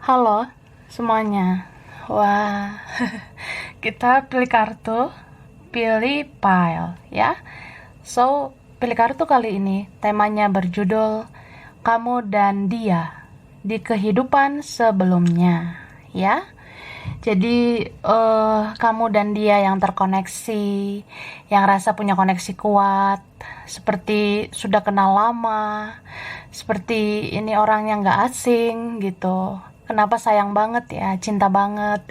Halo semuanya. Wah, kita pilih kartu, pilih pile ya. So, pilih kartu kali ini temanya berjudul Kamu dan Dia di kehidupan sebelumnya ya. Jadi kamu dan dia yang terkoneksi, yang rasa punya koneksi kuat, seperti sudah kenal lama, seperti ini orang yang gak asing gitu. Kenapa sayang banget ya, cinta banget,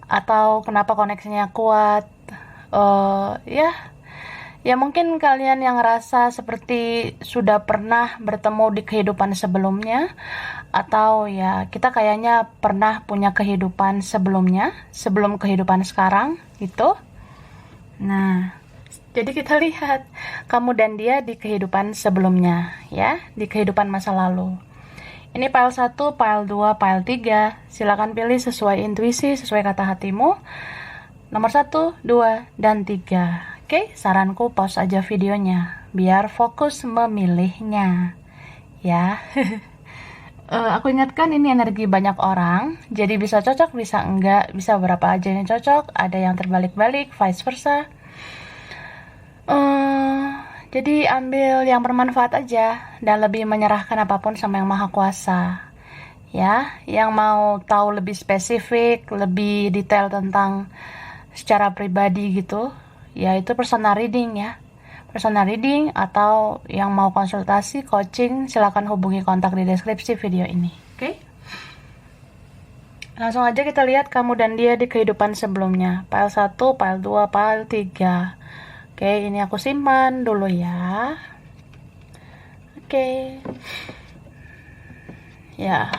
atau kenapa koneksinya kuat? Ya, ya mungkin kalian yang ngerasa seperti sudah pernah bertemu di kehidupan sebelumnya, atau ya kita kayaknya pernah punya kehidupan sebelumnya, sebelum kehidupan sekarang gitu. Nah, jadi kita lihat kamu dan dia di kehidupan sebelumnya ya, di kehidupan masa lalu. Ini file 1, file 2, file 3. Silakan pilih sesuai intuisi, sesuai kata hatimu. Nomor 1, 2, dan 3. Oke, saranku pause aja videonya biar fokus memilihnya. Ya. Aku ingatkan ini energi banyak orang, jadi bisa cocok, bisa enggak, bisa berapa aja yang cocok, ada yang terbalik-balik, vice versa. Jadi ambil yang bermanfaat aja dan lebih menyerahkan apapun sama yang maha kuasa. Ya, yang mau tahu lebih spesifik, lebih detail tentang secara pribadi gitu, ya itu personal reading ya. Personal reading atau yang mau konsultasi, coaching, silakan hubungi kontak di deskripsi video ini. Oke? Langsung aja kita lihat kamu dan dia di kehidupan sebelumnya. File 1, file 2, file 3. Oke, ini aku simpan dulu ya. Oke. Ya,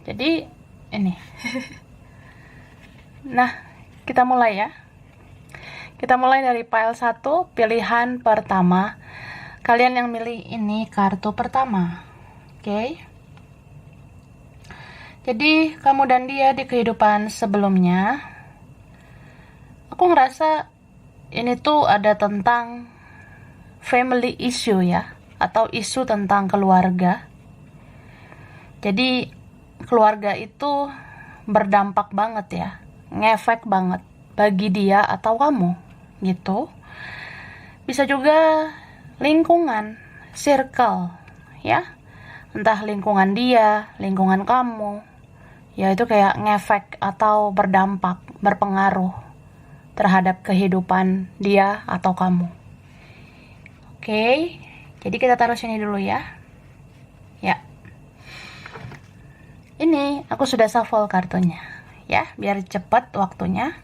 jadi ini. Nah, kita mulai ya. Kita mulai dari file 1, pilihan pertama. Kalian yang milih ini kartu pertama. Oke. Jadi, kamu dan dia di kehidupan sebelumnya, aku ngerasa ini tuh ada tentang family issue ya, atau isu tentang keluarga. Jadi, keluarga itu berdampak banget ya, ngefek banget bagi dia atau kamu gitu. Bisa juga lingkungan, circle ya, entah lingkungan dia, lingkungan kamu, ya itu kayak ngefek atau berdampak, berpengaruh terhadap kehidupan dia atau kamu. Oke, jadi kita taruh sini dulu ya. Ya, ini aku sudah shuffle kartunya ya, biar cepat waktunya.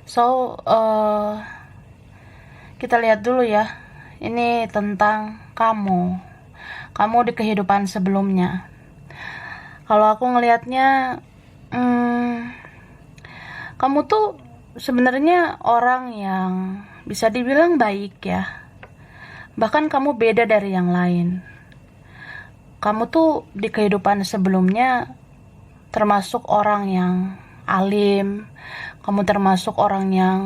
So, kita lihat dulu ya. Ini tentang kamu di kehidupan sebelumnya. Kalau aku ngelihatnya, kamu tuh sebenarnya orang yang bisa dibilang baik ya. Bahkan kamu beda dari yang lain. Kamu tuh di kehidupan sebelumnya termasuk orang yang alim. Kamu termasuk orang yang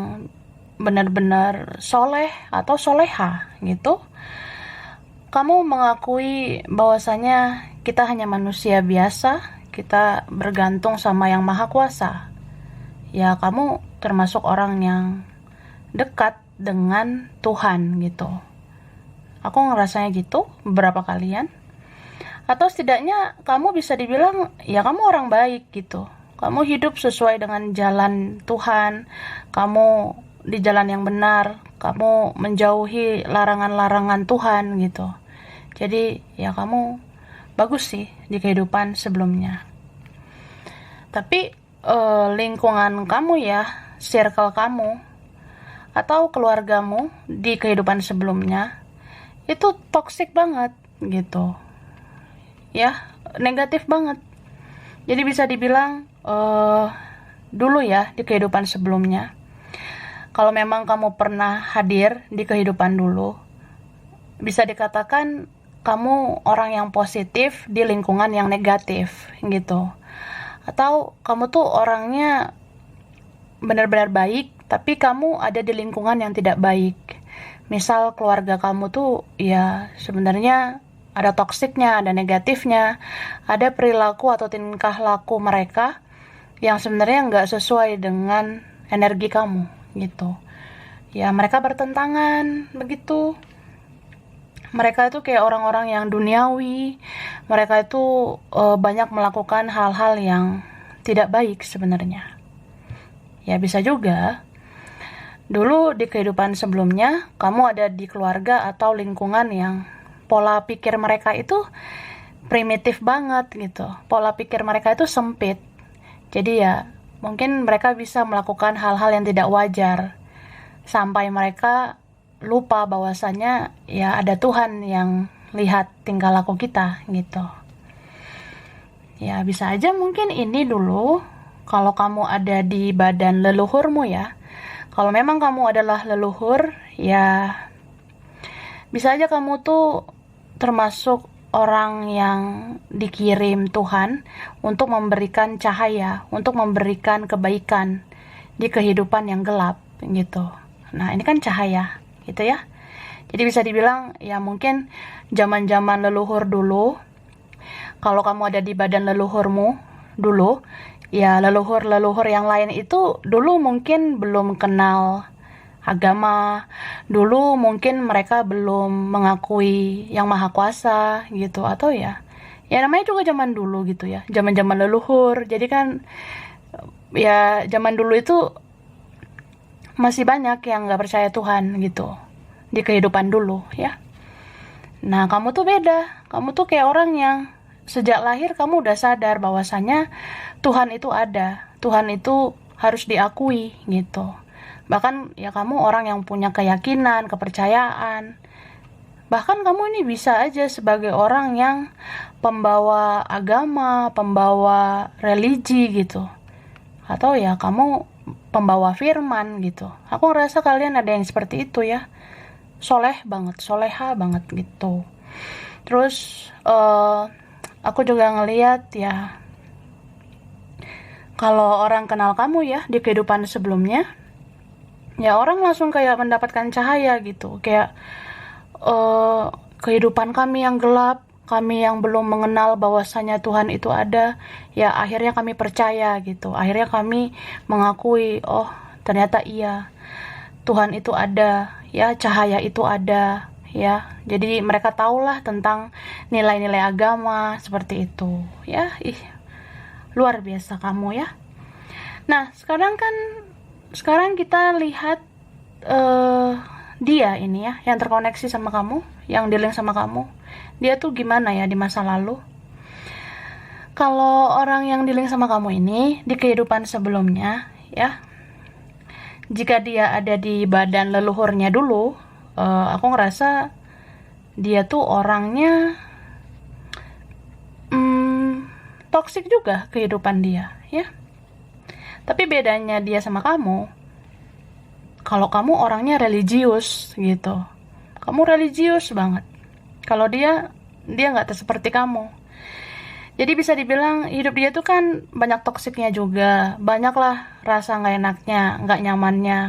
benar-benar soleh atau soleha gitu. Kamu mengakui bahwasanya kita hanya manusia biasa, kita bergantung sama yang maha kuasa. Ya, kamu termasuk orang yang dekat dengan Tuhan gitu. Aku ngerasanya gitu beberapa kalian. Atau setidaknya kamu bisa dibilang ya kamu orang baik gitu. Kamu hidup sesuai dengan jalan Tuhan, kamu di jalan yang benar, kamu menjauhi larangan-larangan Tuhan gitu. Jadi ya kamu bagus sih di kehidupan sebelumnya. Tapi lingkungan kamu ya, circle kamu atau keluargamu di kehidupan sebelumnya itu toksik banget gitu. Ya, negatif banget. Jadi bisa dibilang dulu ya di kehidupan sebelumnya, kalau memang kamu pernah hadir di kehidupan dulu, bisa dikatakan kamu orang yang positif di lingkungan yang negatif gitu. Atau kamu tuh orangnya benar-benar baik, tapi kamu ada di lingkungan yang tidak baik. Misal keluarga kamu tuh ya sebenarnya ada toksiknya, ada negatifnya, ada perilaku atau tingkah laku mereka yang sebenarnya nggak sesuai dengan energi kamu gitu. Ya mereka bertentangan begitu. Mereka itu kayak orang-orang yang duniawi. Mereka itu banyak melakukan hal-hal yang tidak baik sebenarnya. Ya bisa juga dulu di kehidupan sebelumnya kamu ada di keluarga atau lingkungan yang pola pikir mereka itu primitif banget gitu. Pola pikir mereka itu sempit. Jadi ya mungkin mereka bisa melakukan hal-hal yang tidak wajar sampai mereka lupa bahwasanya ya ada Tuhan yang lihat tingkah laku kita gitu. Ya bisa aja mungkin ini dulu kalau kamu ada di badan leluhurmu ya. Kalau memang kamu adalah leluhur, ya bisa aja kamu tuh termasuk orang yang dikirim Tuhan untuk memberikan cahaya, untuk memberikan kebaikan di kehidupan yang gelap gitu. Nah ini kan cahaya gitu ya. Jadi bisa dibilang ya mungkin zaman-zaman leluhur dulu, kalau kamu ada di badan leluhurmu dulu, ya leluhur-leluhur yang lain itu dulu mungkin belum kenal agama, dulu mungkin mereka belum mengakui yang maha kuasa gitu, atau ya namanya juga zaman dulu gitu ya, zaman-zaman leluhur. Jadi kan ya zaman dulu itu masih banyak yang gak percaya Tuhan gitu di kehidupan dulu ya. Nah kamu tuh beda, kamu tuh kayak orang yang sejak lahir kamu udah sadar bahwasanya Tuhan itu ada, Tuhan itu harus diakui gitu. Bahkan ya kamu orang yang punya keyakinan, kepercayaan. Bahkan kamu ini bisa aja sebagai orang yang pembawa agama, pembawa religi gitu. Atau ya kamu pembawa firman gitu. Aku ngerasa kalian ada yang seperti itu ya. Soleh banget, soleha banget gitu. Terus aku juga ngeliat ya, kalau orang kenal kamu ya di kehidupan sebelumnya, ya orang langsung kayak mendapatkan cahaya gitu. Kayak kehidupan kami yang gelap, kami yang belum mengenal bahwasanya Tuhan itu ada, ya akhirnya kami percaya gitu. Akhirnya kami mengakui, oh ternyata iya, Tuhan itu ada, ya cahaya itu ada, ya. Jadi mereka tahulah tentang nilai-nilai agama seperti itu, ya. Luar biasa kamu ya. Nah sekarang kita lihat dia ini ya, yang terkoneksi sama kamu, yang dealing sama kamu. Dia tuh gimana ya di masa lalu? Kalau orang yang dealing sama kamu ini di kehidupan sebelumnya ya, jika dia ada di badan leluhurnya dulu, aku ngerasa dia tuh orangnya toksik juga kehidupan dia ya. Tapi bedanya dia sama kamu, kalau kamu orangnya religius gitu, kamu religius banget. Kalau dia nggak seperti kamu. Jadi bisa dibilang hidup dia tuh kan banyak toksiknya juga, banyaklah rasa nggak enaknya, nggak nyamannya,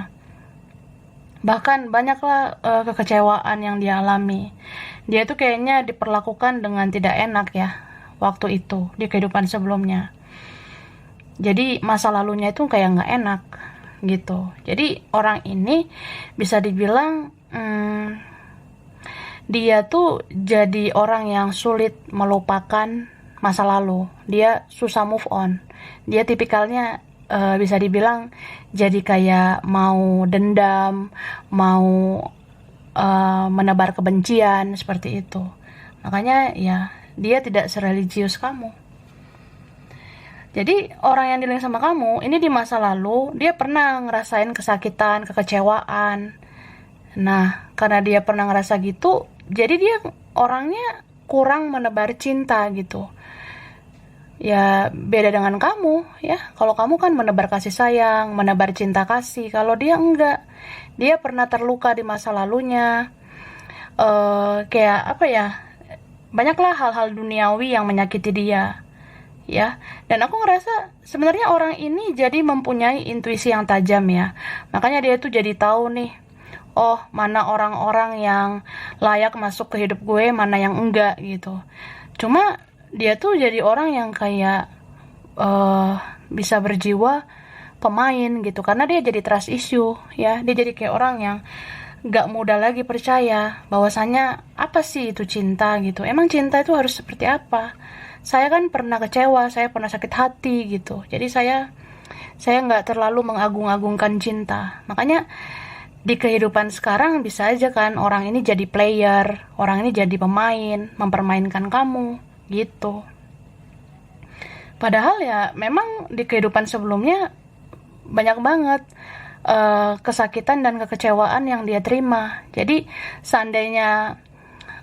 bahkan banyaklah kekecewaan yang dia alami. Dia tuh kayaknya diperlakukan dengan tidak enak ya waktu itu di kehidupan sebelumnya. Jadi masa lalunya itu kayak nggak enak gitu. Jadi orang ini bisa dibilang dia tuh jadi orang yang sulit melupakan masa lalu. Dia susah move on. Dia tipikalnya bisa dibilang jadi kayak mau dendam, mau menebar kebencian seperti itu. Makanya ya dia tidak sereligius kamu. Jadi orang yang dealing sama kamu ini di masa lalu dia pernah ngerasain kesakitan, kekecewaan. Nah karena dia pernah ngerasa gitu, jadi dia orangnya kurang menebar cinta gitu. Ya beda dengan kamu ya. Kalau kamu kan menebar kasih sayang, menebar cinta kasih. Kalau dia enggak, dia pernah terluka di masa lalunya. Kayak apa ya, banyaklah hal-hal duniawi yang menyakiti dia ya. Dan aku ngerasa sebenarnya orang ini jadi mempunyai intuisi yang tajam ya. Makanya dia tuh jadi tahu nih, oh mana orang-orang yang layak masuk ke hidup gue, mana yang enggak gitu. Cuma dia tuh jadi orang yang kayak eh bisa berjiwa pemain gitu, karena dia jadi trust issue ya. Dia jadi kayak orang yang gak mudah lagi percaya bahwasanya apa sih itu cinta gitu. Emang cinta itu harus seperti apa? Saya kan pernah kecewa, saya pernah sakit hati gitu. Jadi saya nggak terlalu mengagung-agungkan cinta. Makanya di kehidupan sekarang bisa aja kan orang ini jadi player, orang ini jadi pemain, mempermainkan kamu gitu. Padahal ya memang di kehidupan sebelumnya banyak banget kesakitan dan kekecewaan yang dia terima. Jadi seandainya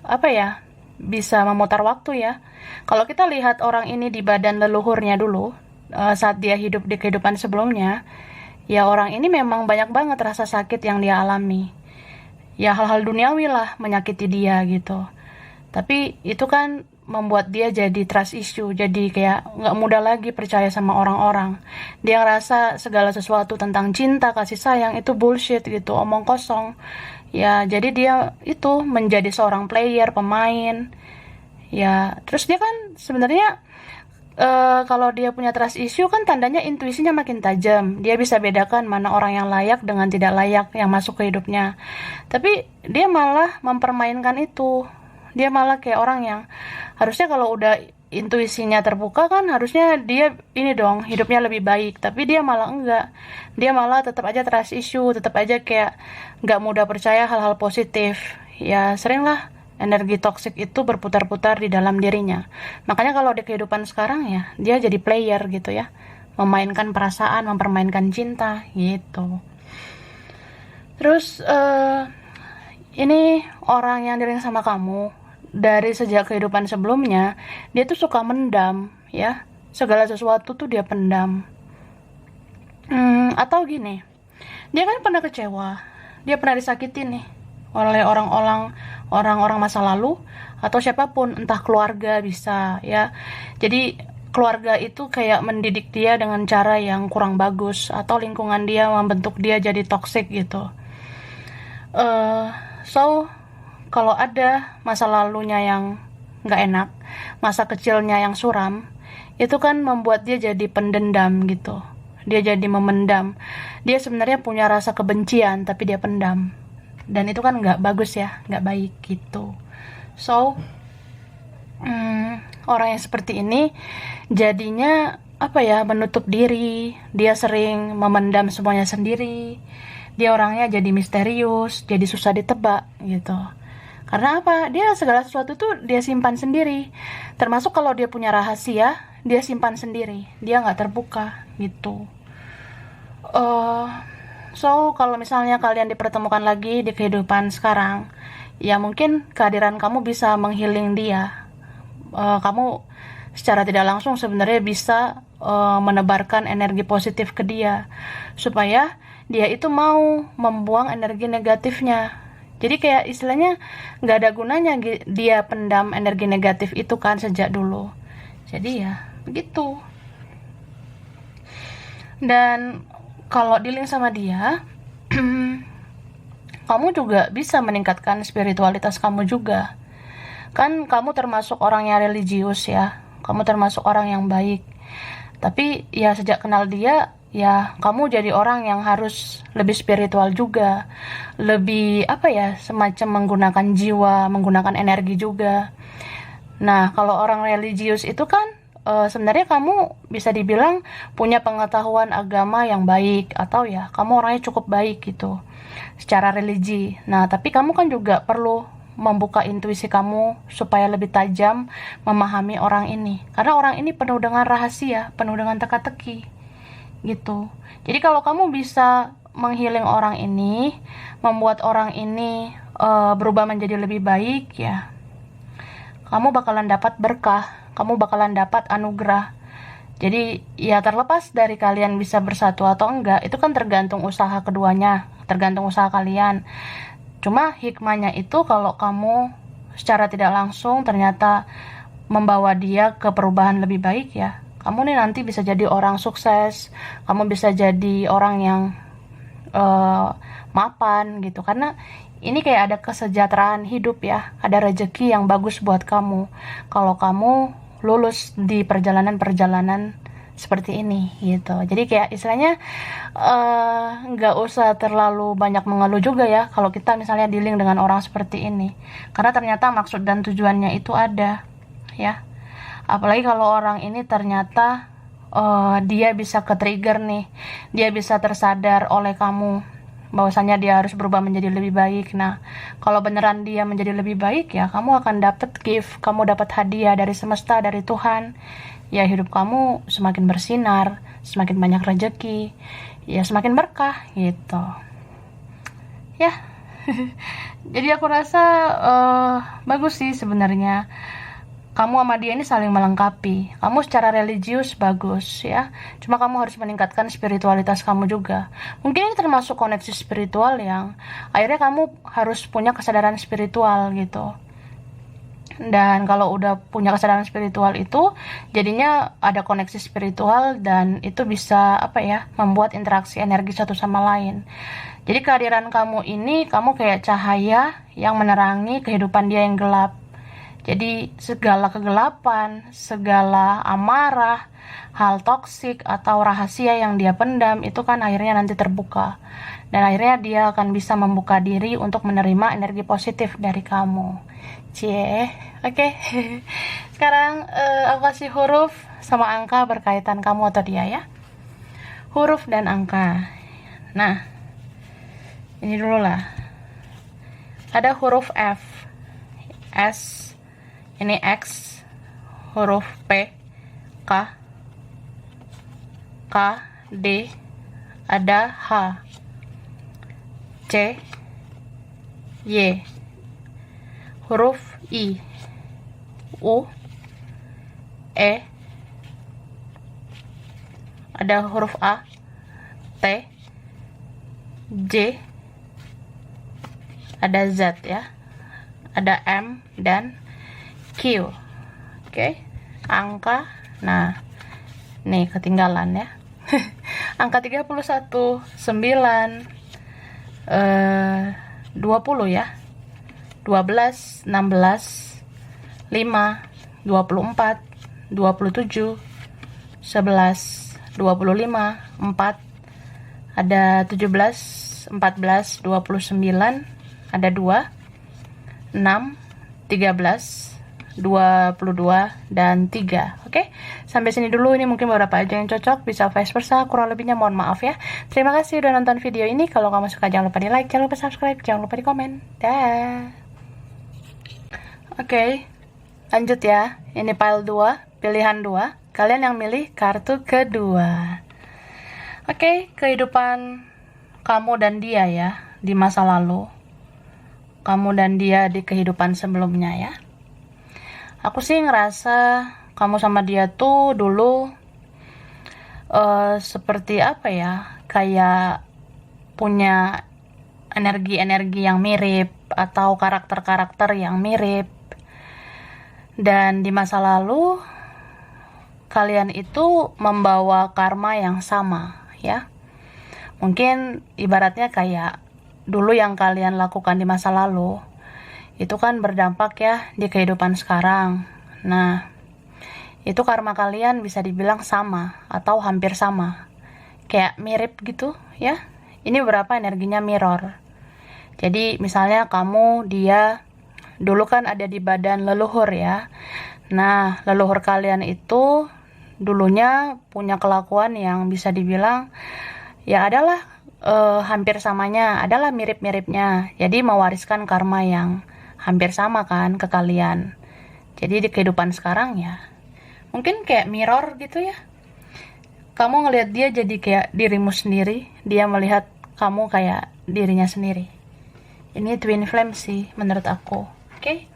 apa ya, bisa memutar waktu ya. Kalau kita lihat orang ini di badan leluhurnya dulu, saat dia hidup di kehidupan sebelumnya, ya orang ini memang banyak banget rasa sakit yang dia alami. Ya hal-hal duniawi lah menyakiti dia gitu. Tapi itu kan membuat dia jadi trust issue, jadi kayak nggak mudah lagi percaya sama orang-orang. Dia ngerasa segala sesuatu tentang cinta, kasih sayang itu bullshit gitu, omong kosong. Ya jadi dia itu menjadi seorang player, pemain. Ya terus dia kan sebenarnya kalau dia punya trust issue kan tandanya intuisinya makin tajam. Dia bisa bedakan mana orang yang layak dengan tidak layak yang masuk ke hidupnya. Tapi dia malah mempermainkan itu. Dia malah kayak orang yang harusnya kalau udah intuisinya terbuka kan harusnya dia ini dong hidupnya lebih baik. Tapi dia malah enggak. Dia malah tetap aja trust issue, tetap aja kayak nggak mudah percaya hal-hal positif. Ya seringlah energi toksik itu berputar-putar di dalam dirinya. Makanya kalau di kehidupan sekarang ya, dia jadi player gitu ya. Memainkan perasaan, mempermainkan cinta gitu. Terus ini orang yang diri sama kamu dari sejak kehidupan sebelumnya, dia tuh suka mendam ya. Segala sesuatu tuh dia pendam. Atau gini, dia kan pernah kecewa, dia pernah disakiti nih oleh orang-orang masa lalu atau siapapun, entah keluarga bisa ya. Jadi keluarga itu kayak mendidik dia dengan cara yang kurang bagus atau lingkungan dia membentuk dia jadi toksik gitu. So kalau ada masa lalunya yang nggak enak, masa kecilnya yang suram, itu kan membuat dia jadi pendendam gitu. Dia jadi memendam. Dia sebenarnya punya rasa kebencian tapi dia pendam. Dan itu kan nggak bagus ya, nggak baik gitu. So orang yang seperti ini jadinya apa ya, menutup diri. Dia sering memendam semuanya sendiri. Dia orangnya jadi misterius, jadi susah ditebak gitu. Karena apa? Dia segala sesuatu tuh dia simpan sendiri. Termasuk kalau dia punya rahasia, dia simpan sendiri. Dia nggak terbuka gitu. So kalau misalnya kalian dipertemukan lagi di kehidupan sekarang, ya mungkin kehadiran kamu bisa menghealing dia. Kamu secara tidak langsung sebenarnya bisa menebarkan energi positif ke dia, supaya dia itu mau membuang energi negatifnya. Jadi kayak istilahnya nggak ada gunanya dia pendam energi negatif itu kan sejak dulu. Jadi ya begitu. Dan kalau dealing sama dia, kamu juga bisa meningkatkan spiritualitas kamu juga. Kan kamu termasuk orang yang religius ya. Kamu termasuk orang yang baik. Tapi ya sejak kenal dia, ya kamu jadi orang yang harus lebih spiritual juga. Lebih apa ya, semacam menggunakan jiwa, menggunakan energi juga. Nah, kalau orang religius itu kan sebenarnya kamu bisa dibilang punya pengetahuan agama yang baik, atau ya kamu orangnya cukup baik gitu secara religi. Nah, tapi kamu kan juga perlu membuka intuisi kamu supaya lebih tajam memahami orang ini. Karena orang ini penuh dengan rahasia, penuh dengan teka-teki gitu. Jadi kalau kamu bisa menghealing orang ini, membuat orang ini berubah menjadi lebih baik, ya kamu bakalan dapat berkah, kamu bakalan dapat anugerah. Jadi ya terlepas dari kalian bisa bersatu atau enggak, itu kan tergantung usaha keduanya, tergantung usaha kalian. Cuma hikmahnya itu kalau kamu secara tidak langsung ternyata membawa dia ke perubahan lebih baik, ya kamu nih nanti bisa jadi orang sukses, kamu bisa jadi orang yang mapan gitu, karena ini kayak ada kesejahteraan hidup ya, ada rezeki yang bagus buat kamu kalau kamu lulus di perjalanan-perjalanan seperti ini gitu. Jadi kayak istilahnya nggak usah terlalu banyak mengeluh juga ya kalau kita misalnya dealing dengan orang seperti ini, karena ternyata maksud dan tujuannya itu ada ya. Apalagi kalau orang ini ternyata dia bisa ke-trigger nih, dia bisa tersadar oleh kamu bahwasanya dia harus berubah menjadi lebih baik. Nah, kalau beneran dia menjadi lebih baik ya, kamu akan dapat gift, kamu dapat hadiah dari semesta, dari Tuhan. Ya, hidup kamu semakin bersinar, semakin banyak rezeki, ya semakin berkah gitu. Ya. Jadi aku rasa bagus sih sebenarnya. Kamu sama dia ini saling melengkapi. Kamu secara religius bagus ya, cuma kamu harus meningkatkan spiritualitas kamu juga. Mungkin ini termasuk koneksi spiritual yang akhirnya kamu harus punya kesadaran spiritual gitu. Dan kalau udah punya kesadaran spiritual itu jadinya ada koneksi spiritual, dan itu bisa membuat interaksi energi satu sama lain. Jadi kehadiran kamu ini, kamu kayak cahaya yang menerangi kehidupan dia yang gelap. Jadi segala kegelapan, segala amarah, hal toksik atau rahasia yang dia pendam itu kan akhirnya nanti terbuka. Dan akhirnya dia akan bisa membuka diri untuk menerima energi positif dari kamu. Cie, oke. Sekarang aku kasih huruf sama angka berkaitan kamu atau dia ya. Huruf dan angka. Nah, ini dulu lah. Ada huruf F, S, ini X, huruf P, K, D, ada H, C, Y, huruf I, U, E, ada huruf A, T, J, ada Z ya, ada M dan Q. Oke. Angka. Nah, nih ketinggalan ya. Angka 31, 9, 20 ya. 12, 16, 5, 24, 27, 11, 25, 4, ada 17, 14, 29, ada 2, 6, 13, 22 dan 3. Oke, sampai sini dulu. Ini mungkin beberapa aja yang cocok, bisa vice versa, kurang lebihnya mohon maaf ya. Terima kasih udah nonton video ini. Kalau kamu suka jangan lupa di like, jangan lupa subscribe, jangan lupa di komen. Dah. Oke, lanjut ya. Ini file 2, pilihan 2. Kalian yang milih kartu kedua. Oke, kehidupan kamu dan dia ya di masa lalu, kamu dan dia di kehidupan sebelumnya ya. Aku sih ngerasa kamu sama dia tuh dulu seperti kayak punya energi-energi yang mirip atau karakter-karakter yang mirip. Dan di masa lalu kalian itu membawa karma yang sama ya. Mungkin ibaratnya kayak dulu yang kalian lakukan di masa lalu itu kan berdampak ya di kehidupan sekarang. Nah, itu karma kalian bisa dibilang sama atau hampir sama. Kayak mirip gitu ya. Ini berapa energinya mirror. Jadi misalnya kamu, dia dulu kan ada di badan leluhur ya. Nah, leluhur kalian itu dulunya punya kelakuan yang bisa dibilang ya adalah hampir samanya, adalah mirip-miripnya. Jadi mewariskan karma yang hampir sama kan ke kalian. Jadi di kehidupan sekarang ya mungkin kayak mirror gitu ya. Kamu ngelihat dia jadi kayak dirimu sendiri, dia melihat kamu kayak dirinya sendiri. Ini twin flame sih menurut aku. Oke.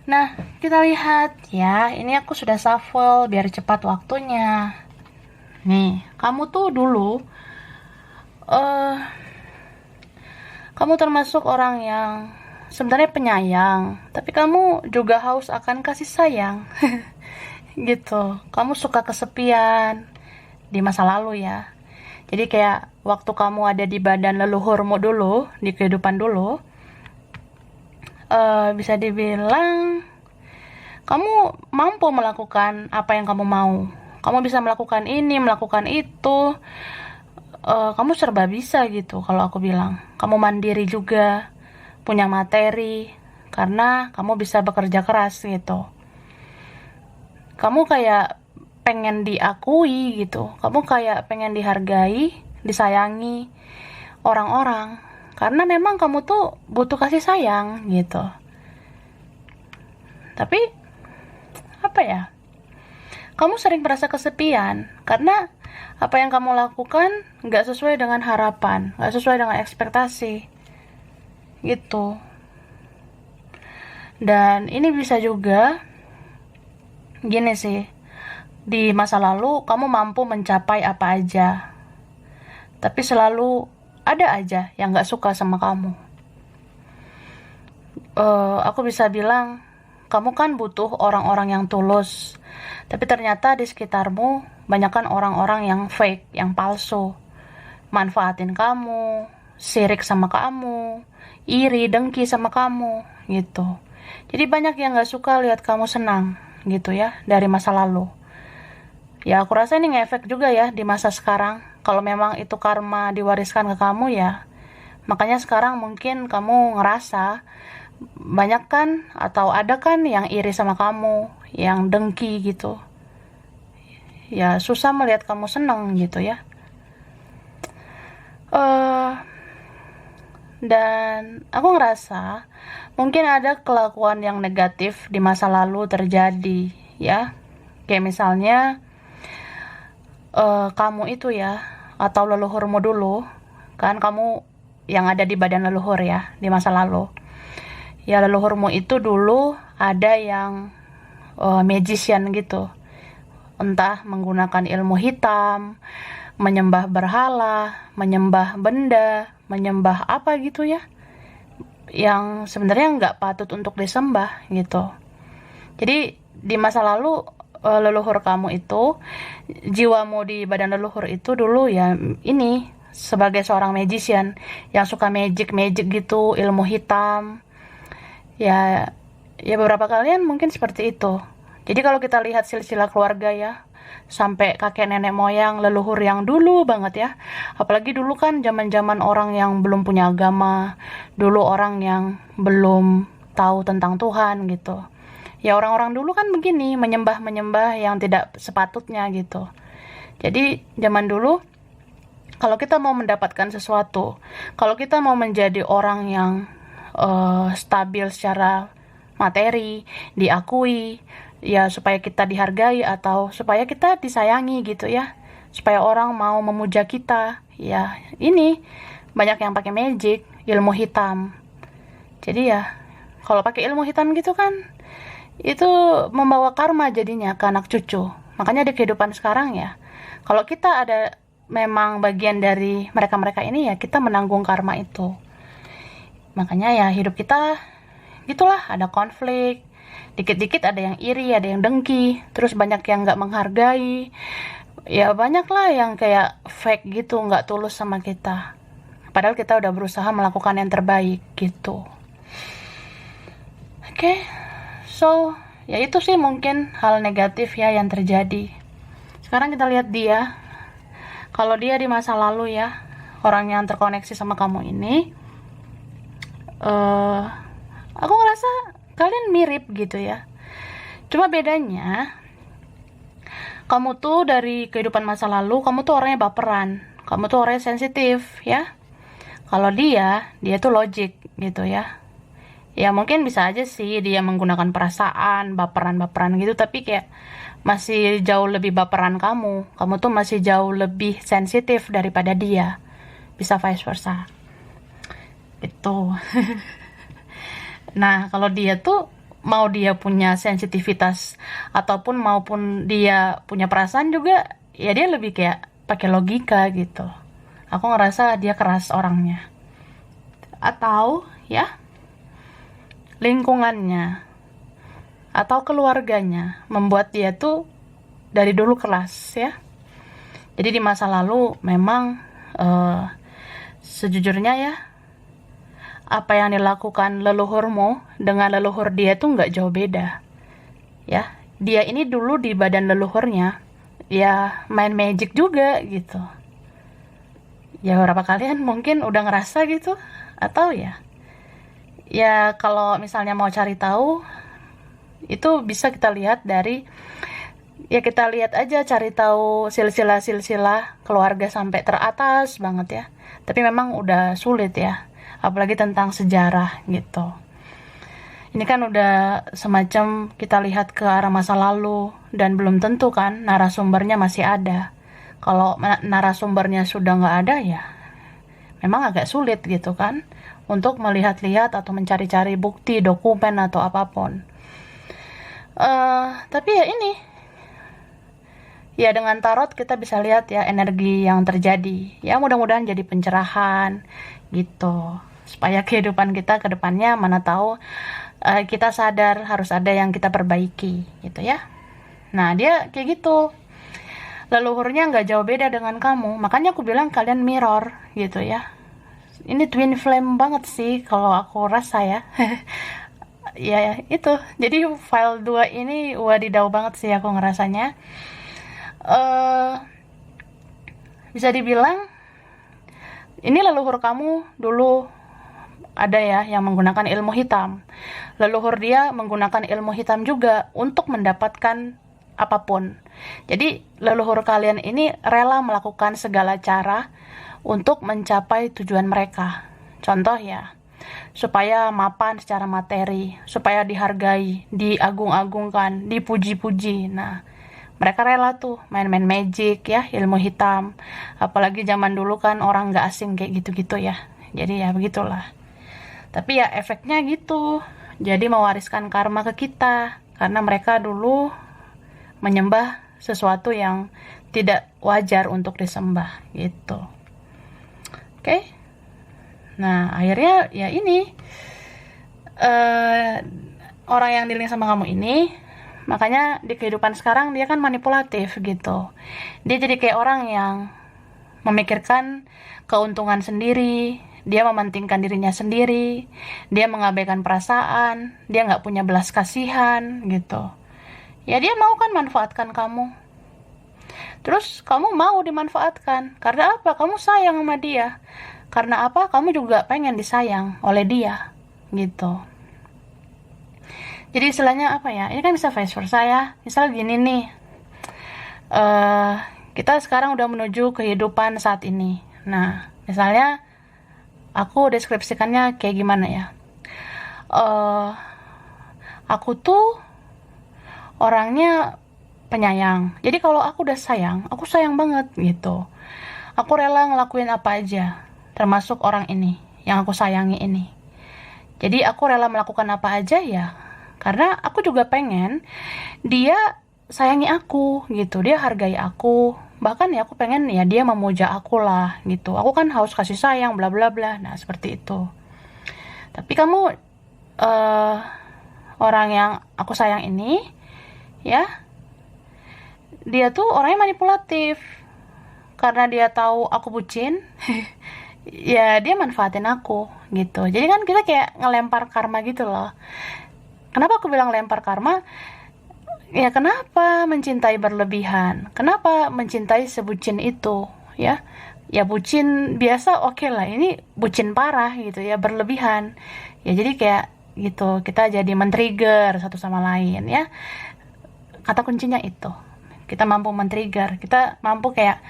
Nah, kita lihat ya. Ini aku sudah shuffle biar cepat waktunya. Nih, kamu tuh dulu kamu termasuk orang yang sebenarnya penyayang, tapi kamu juga haus akan kasih sayang. Gitu. Kamu suka kesepian di masa lalu ya. Jadi kayak waktu kamu ada di badan leluhurmu dulu, di kehidupan dulu, bisa dibilang kamu mampu melakukan apa yang kamu mau. Kamu bisa melakukan ini, melakukan itu. Kamu serba bisa gitu kalau aku bilang. Kamu mandiri juga, punya materi, karena kamu bisa bekerja keras gitu. Kamu kayak pengen diakui gitu. Kamu kayak pengen dihargai, disayangi orang-orang. Karena memang kamu tuh butuh kasih sayang gitu. Tapi, apa ya? Kamu sering merasa kesepian karena apa yang kamu lakukan nggak sesuai dengan harapan, nggak sesuai dengan ekspektasi, gitu. Dan ini bisa juga, gini sih, di masa lalu kamu mampu mencapai apa aja, tapi selalu ada aja yang nggak suka sama kamu. Aku bisa bilang, kamu kan butuh orang-orang yang tulus, tapi ternyata di sekitarmu banyakkan orang-orang yang fake, yang palsu, manfaatin kamu, sirik sama kamu, iri, dengki sama kamu, gitu. Jadi banyak yang gak suka lihat kamu senang, gitu ya, dari masa lalu. Ya aku rasa ini ngefek juga ya di masa sekarang. Kalau memang itu karma diwariskan ke kamu ya, makanya sekarang mungkin kamu ngerasa banyak kan atau ada kan yang iri sama kamu, yang dengki gitu. Ya susah melihat kamu senang gitu ya. Dan aku ngerasa mungkin ada kelakuan yang negatif di masa lalu terjadi ya. Kayak misalnya kamu itu ya, atau leluhurmu dulu, kan kamu yang ada di badan leluhur ya di masa lalu. Ya leluhurmu itu dulu ada yang magician gitu. Entah menggunakan ilmu hitam, menyembah berhala, menyembah benda, menyembah apa gitu ya, yang sebenarnya nggak patut untuk disembah gitu. Jadi di masa lalu leluhur kamu itu, jiwamu di badan leluhur itu dulu ya ini sebagai seorang magician yang suka magic gitu, ilmu hitam. Ya beberapa kalian mungkin seperti itu. Jadi kalau kita lihat silsilah keluarga ya, sampai kakek nenek moyang leluhur yang dulu banget ya. Apalagi dulu kan zaman-zaman orang yang belum punya agama, dulu orang yang belum tahu tentang Tuhan gitu. Ya orang-orang dulu kan begini, menyembah-menyembah yang tidak sepatutnya gitu. Jadi zaman dulu kalau kita mau mendapatkan sesuatu, kalau kita mau menjadi orang yang stabil secara materi, diakui, ya supaya kita dihargai atau supaya kita disayangi gitu ya, supaya orang mau memuja kita, ya ini banyak yang pakai magic, ilmu hitam. Jadi ya kalau pakai ilmu hitam gitu kan itu membawa karma jadinya ke anak cucu. Makanya di kehidupan sekarang ya, kalau kita ada memang bagian dari mereka-mereka ini ya kita menanggung karma itu. Makanya ya hidup kita gitulah, ada konflik, dikit-dikit ada yang iri, ada yang dengki, terus banyak yang gak menghargai, ya banyak lah yang kayak fake gitu, gak tulus sama kita, padahal kita udah berusaha melakukan yang terbaik gitu. Oke, so ya itu sih mungkin hal negatif ya yang terjadi. Sekarang kita lihat dia, kalau dia di masa lalu ya, orang yang terkoneksi sama kamu ini, aku ngerasa kalian mirip gitu ya. Cuma bedanya, kamu tuh dari kehidupan masa lalu, kamu tuh orangnya baperan. Kamu tuh orangnya sensitif ya. Kalau dia tuh logik gitu ya. Ya mungkin bisa aja sih dia menggunakan perasaan, baperan-baperan gitu. Tapi kayak masih jauh lebih baperan kamu. Kamu tuh masih jauh lebih sensitif daripada dia. Bisa vice versa. Gitu. Nah, kalau dia tuh mau dia punya sensitivitas ataupun maupun dia punya perasaan juga, ya dia lebih kayak pakai logika gitu. Aku ngerasa dia keras orangnya. Atau ya lingkungannya atau keluarganya membuat dia tuh dari dulu keras ya. Jadi di masa lalu memang sejujurnya ya, apa yang dilakukan leluhurmu dengan leluhur dia tuh nggak jauh beda. Ya, dia ini dulu di badan leluhurnya ya main magic juga gitu. Ya beberapa kalian mungkin udah ngerasa gitu, atau ya kalau misalnya mau cari tahu, itu bisa kita lihat dari, ya kita lihat aja, cari tahu silsilah-silsilah keluarga sampai teratas banget ya. Tapi memang udah sulit ya, apalagi tentang sejarah gitu. Ini kan udah semacam kita lihat ke arah masa lalu, dan belum tentu kan narasumbernya masih ada. Kalau narasumbernya sudah nggak ada ya, memang agak sulit gitu kan, untuk melihat-lihat atau mencari-cari bukti, dokumen, atau apapun. Tapi ya ini, ya dengan tarot kita bisa lihat ya energi yang terjadi. Ya mudah-mudahan jadi pencerahan gitu, supaya kehidupan kita ke depannya, mana tahu kita sadar harus ada yang kita perbaiki gitu ya. Nah dia kayak gitu, leluhurnya nggak jauh beda dengan kamu, makanya aku bilang kalian mirror gitu ya. Ini twin flame banget sih kalau aku rasa ya. Ya itu, jadi file 2 ini wadidaw banget sih aku ngerasanya. Bisa dibilang ini leluhur kamu dulu ada ya yang menggunakan ilmu hitam. Leluhur dia menggunakan ilmu hitam juga untuk mendapatkan apapun. Jadi leluhur kalian ini rela melakukan segala cara untuk mencapai tujuan mereka. Contoh ya, supaya mapan secara materi, supaya dihargai, diagung-agungkan, dipuji-puji. Nah, mereka rela tuh main-main magic ya, ilmu hitam. Apalagi zaman dulu kan orang nggak asing kayak gitu-gitu ya. Jadi ya begitulah. Tapi ya efeknya gitu. Jadi mewariskan karma ke kita, karena mereka dulu menyembah sesuatu yang tidak wajar untuk disembah gitu. Oke? Nah akhirnya ya ini, orang yang dealing sama kamu ini, makanya di kehidupan sekarang dia kan manipulatif gitu. Dia jadi kayak orang yang memikirkan keuntungan sendiri, dia mementingkan dirinya sendiri, dia mengabaikan perasaan, dia nggak punya belas kasihan gitu. Ya dia mau kan manfaatkan kamu. Terus kamu mau dimanfaatkan. Karena apa? Kamu sayang sama dia. Karena apa? Kamu juga pengen disayang oleh dia gitu. Jadi istilahnya apa ya? Ini kan bisa vice versa ya. Misal gini nih, kita sekarang udah menuju kehidupan saat ini. Nah, misalnya aku deskripsikannya kayak gimana ya? Aku tuh orangnya penyayang. Jadi kalau aku udah sayang, aku sayang banget gitu. Aku rela ngelakuin apa aja, termasuk orang ini yang aku sayangi ini. Jadi aku rela melakukan apa aja ya, karena aku juga pengen dia sayangi aku gitu, dia hargai aku. Bahkan ya aku pengen ya dia memuja aku lah gitu. Aku kan haus kasih sayang, bla bla bla. Nah seperti itu. Tapi kamu orang yang aku sayang ini ya, dia tuh orangnya manipulatif. Karena dia tahu aku bucin, ya dia manfaatin aku gitu. Jadi kan kita kayak ngelempar karma gitu loh. Kenapa aku bilang lempar karma? Ya kenapa mencintai berlebihan? Kenapa mencintai sebucin itu? Ya, ya bucin biasa oke lah. Ini bucin parah gitu ya, berlebihan. Ya jadi kayak gitu, kita jadi men-trigger satu sama lain ya. Kata kuncinya itu. Kita mampu men-trigger, kita mampu kayak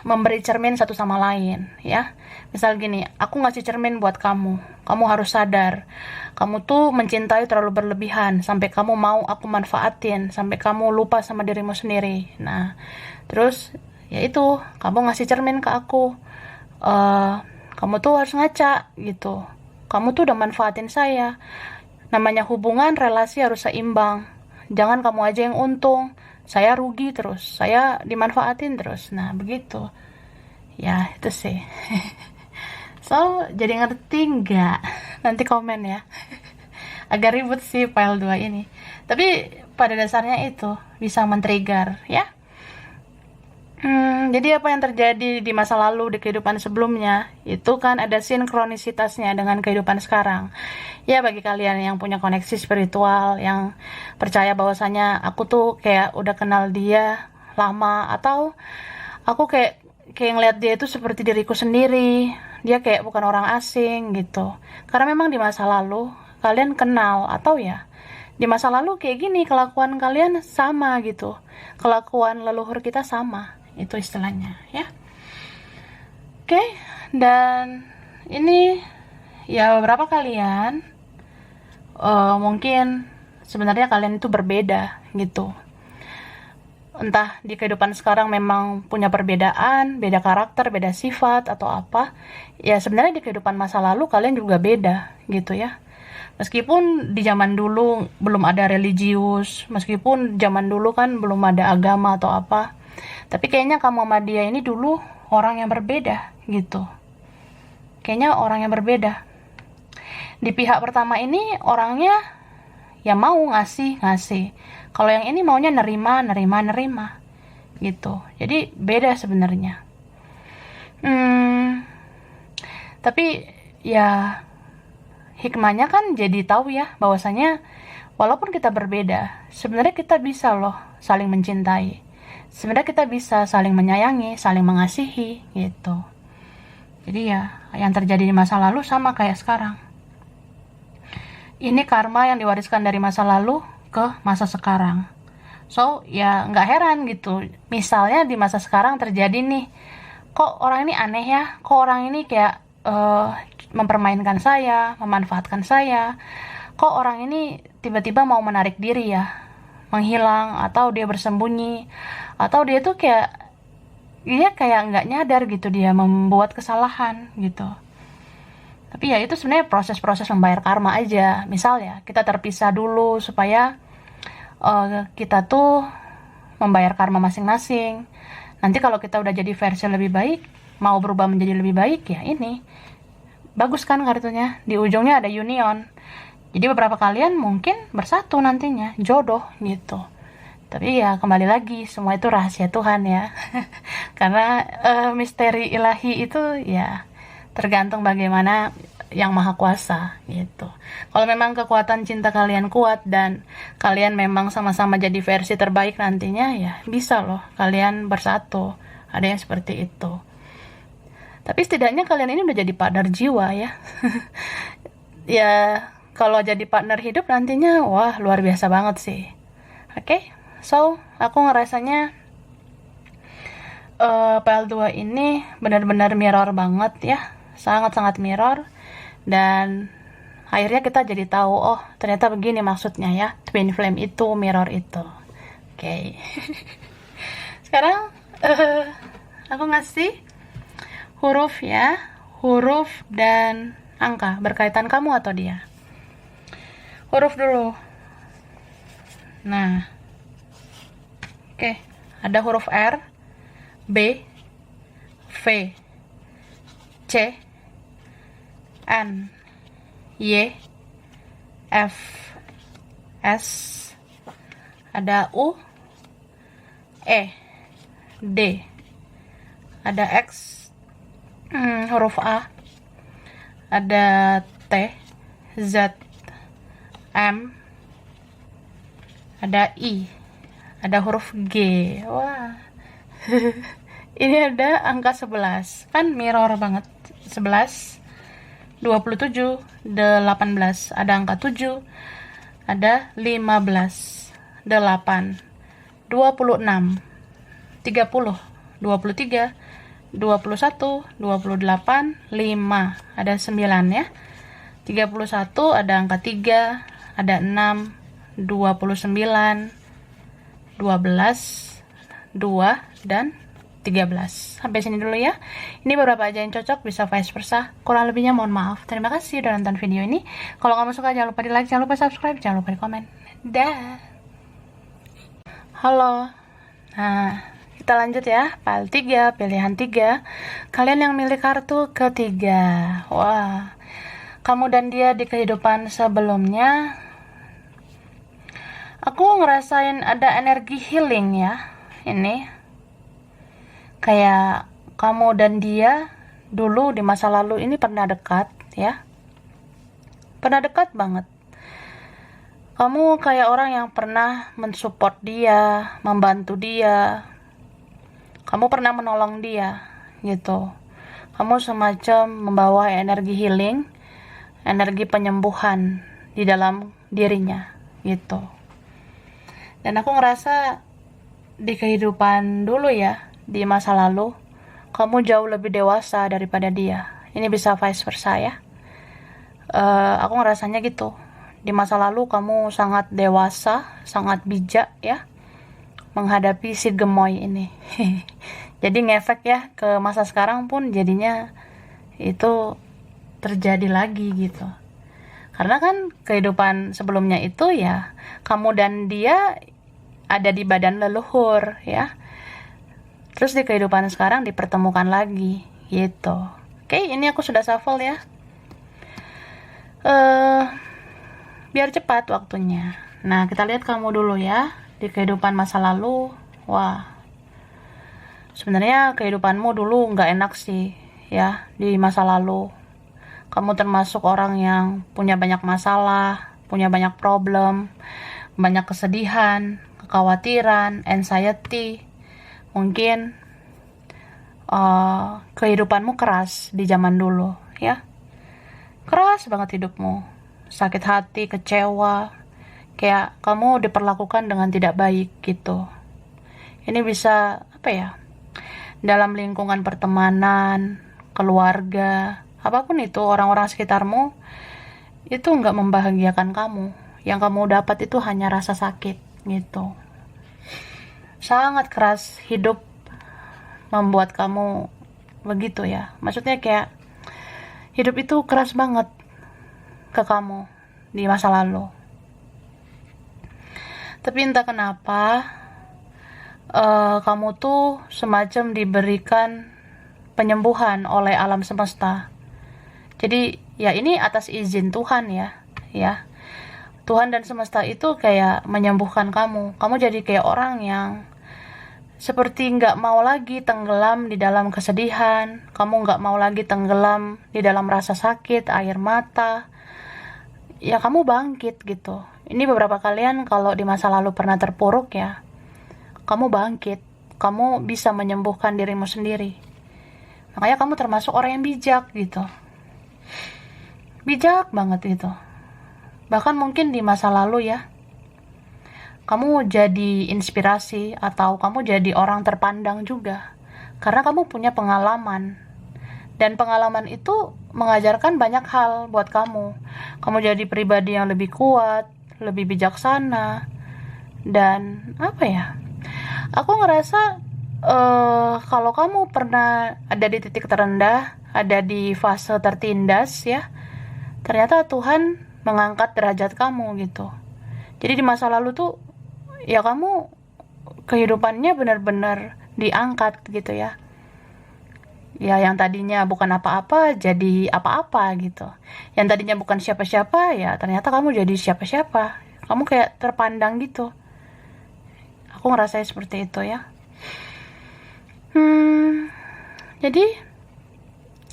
memberi cermin satu sama lain ya. Misal gini, aku ngasih cermin buat kamu, kamu harus sadar kamu tuh mencintai terlalu berlebihan sampai kamu mau aku manfaatin, sampai kamu lupa sama dirimu sendiri. Nah terus ya itu, kamu ngasih cermin ke aku, kamu tuh harus ngaca gitu, kamu tuh udah manfaatin saya. Namanya hubungan, relasi harus seimbang, jangan kamu aja yang untung, saya rugi terus, saya dimanfaatin terus. Nah begitu ya, itu sih. So jadi ngerti nggak? Nanti komen ya. Agak ribet sih file 2 ini, tapi pada dasarnya itu bisa men-trigger ya. Jadi apa yang terjadi di masa lalu, di kehidupan sebelumnya, itu kan ada sinkronisitasnya dengan kehidupan sekarang. Ya, bagi kalian yang punya koneksi spiritual, yang percaya bahwasanya aku tuh kayak udah kenal dia lama, atau aku kayak ngeliat dia itu seperti diriku sendiri. Dia kayak bukan orang asing gitu. Karena memang di masa lalu kalian kenal, atau ya di masa lalu kayak gini kelakuan kalian sama gitu. Kelakuan leluhur kita sama. Itu istilahnya ya. Oke, dan ini ya beberapa kalian mungkin sebenarnya kalian itu berbeda gitu. Entah di kehidupan sekarang memang punya perbedaan, beda karakter, beda sifat atau apa. Ya sebenarnya di kehidupan masa lalu kalian juga beda gitu ya. Meskipun di zaman dulu belum ada religius, meskipun zaman dulu kan belum ada agama atau apa, tapi kayaknya kamu sama dia ini dulu orang yang berbeda gitu. Kayaknya orang yang berbeda. Di pihak pertama ini orangnya ya mau ngasih. Kalau yang ini maunya nerima gitu. Jadi beda sebenarnya. Tapi ya hikmahnya kan jadi tahu ya bahwasanya walaupun kita berbeda, sebenarnya kita bisa loh saling mencintai. Sebenarnya kita bisa saling menyayangi, saling mengasihi gitu. Jadi ya yang terjadi di masa lalu sama kayak sekarang. Ini karma yang diwariskan dari masa lalu ke masa sekarang. So ya nggak heran gitu. Misalnya di masa sekarang terjadi nih, kok orang ini aneh ya, kok orang ini kayak mempermainkan saya, memanfaatkan saya, kok orang ini tiba-tiba mau menarik diri ya, menghilang, atau dia bersembunyi, atau dia tuh kayak nggak nyadar gitu dia membuat kesalahan gitu. Tapi ya itu sebenarnya proses-proses membayar karma aja. Misal ya kita terpisah dulu supaya kita tuh membayar karma masing-masing. Nanti kalau kita udah jadi versi lebih baik, mau berubah menjadi lebih baik, ya ini bagus kan kartunya, di ujungnya ada union. Jadi beberapa kalian mungkin bersatu nantinya, jodoh gitu. Tapi ya kembali lagi, semua itu rahasia Tuhan ya. Karena misteri ilahi itu ya tergantung bagaimana yang maha kuasa gitu. Kalau memang kekuatan cinta kalian kuat dan kalian memang sama-sama jadi versi terbaik nantinya, ya bisa loh kalian bersatu. Ada yang seperti itu. Tapi setidaknya kalian ini udah jadi partner jiwa ya. Ya kalau jadi partner hidup nantinya wah luar biasa banget sih. Oke, so aku ngerasanya PL2 ini benar-benar mirror banget ya, sangat-sangat mirror. Dan akhirnya kita jadi tahu, oh ternyata begini maksudnya ya, twin flame itu, mirror itu. Oke. Sekarang aku ngasih huruf ya, huruf dan angka berkaitan kamu atau dia. Huruf dulu. Nah, oke, ada huruf R, B, V, C, N, Y, F, S, ada U, E, D, ada X, huruf A, ada T, Z, M, ada I, ada huruf G. Wah. Ini ada angka 11. Kan mirror banget. 11, 27, 18, ada angka 7, ada 15, 8, 26, 30, 23, 21, 28, 5, ada 9 ya. 31 ada angka 3, ada 6, 29, 12, 2, dan 13. Sampai sini dulu ya. Ini beberapa aja yang cocok, bisa vice versa. Kurang lebihnya mohon maaf. Terima kasih udah nonton video ini. Kalau kamu suka jangan lupa di like, jangan lupa subscribe, jangan lupa di komen. Dah. Halo. Nah, kita lanjut ya. File 3, pilihan 3. Kalian yang milih kartu ketiga. Wah. Kamu dan dia di kehidupan sebelumnya. Aku ngerasain ada energi healing ya. Ini Kayak kamu dan dia dulu di masa lalu ini pernah dekat, ya. Pernah dekat banget. Kamu kayak orang yang pernah mensupport dia, membantu dia. Kamu pernah menolong dia, gitu. Kamu semacam membawa energi healing, energi penyembuhan di dalam dirinya, gitu. Dan aku ngerasa di kehidupan dulu ya, di masa lalu, kamu jauh lebih dewasa daripada dia. Ini bisa vice versa ya. Aku ngerasanya gitu. Di masa lalu kamu sangat dewasa, sangat bijak ya, menghadapi si gemoy ini. Jadi ngefek ya ke masa sekarang pun jadinya itu terjadi lagi gitu. Karena kan kehidupan sebelumnya itu ya kamu dan dia ada di badan leluhur ya. Terus di kehidupan sekarang dipertemukan lagi gitu. Oke, ini aku sudah shuffle ya. Biar cepat waktunya. Nah, kita lihat kamu dulu ya. Di kehidupan masa lalu, wah, sebenarnya kehidupanmu dulu nggak enak sih ya di masa lalu. Kamu termasuk orang yang punya banyak masalah, punya banyak problem, banyak kesedihan, kekhawatiran, anxiety. Mungkin kehidupanmu keras di zaman dulu ya. Keras banget hidupmu. Sakit hati, kecewa. Kayak kamu diperlakukan dengan tidak baik gitu. Ini bisa apa ya? Dalam lingkungan pertemanan, keluarga, apapun itu, orang-orang sekitarmu itu nggak membahagiakan kamu. Yang kamu dapat itu hanya rasa sakit gitu. Sangat keras hidup membuat kamu begitu ya. Maksudnya kayak hidup itu keras banget ke kamu di masa lalu. Tapi entah kenapa kamu tuh semacam diberikan penyembuhan oleh alam semesta. Jadi ya ini atas izin Tuhan ya. Tuhan dan semesta itu kayak menyembuhkan kamu. Kamu jadi kayak orang yang seperti nggak mau lagi tenggelam di dalam kesedihan. Kamu nggak mau lagi tenggelam di dalam rasa sakit, air mata. Ya kamu bangkit gitu. Ini beberapa kalian kalau di masa lalu pernah terpuruk ya, kamu bangkit, kamu bisa menyembuhkan dirimu sendiri. Makanya kamu termasuk orang yang bijak gitu. Bijak banget gitu. Bahkan mungkin di masa lalu ya, kamu jadi inspirasi atau kamu jadi orang terpandang juga. Karena kamu punya pengalaman. Dan pengalaman itu mengajarkan banyak hal buat kamu. Kamu jadi pribadi yang lebih kuat, lebih bijaksana, dan apa ya? Aku ngerasa kalau kamu pernah ada di titik terendah, ada di fase tertindas ya, ternyata Tuhan mengangkat derajat kamu gitu. Jadi di masa lalu tuh ya kamu kehidupannya benar-benar diangkat gitu ya. Ya yang tadinya bukan apa-apa jadi apa-apa gitu. Yang tadinya bukan siapa-siapa ya ternyata kamu jadi siapa-siapa. Kamu kayak terpandang gitu. Aku ngerasain seperti itu ya. Jadi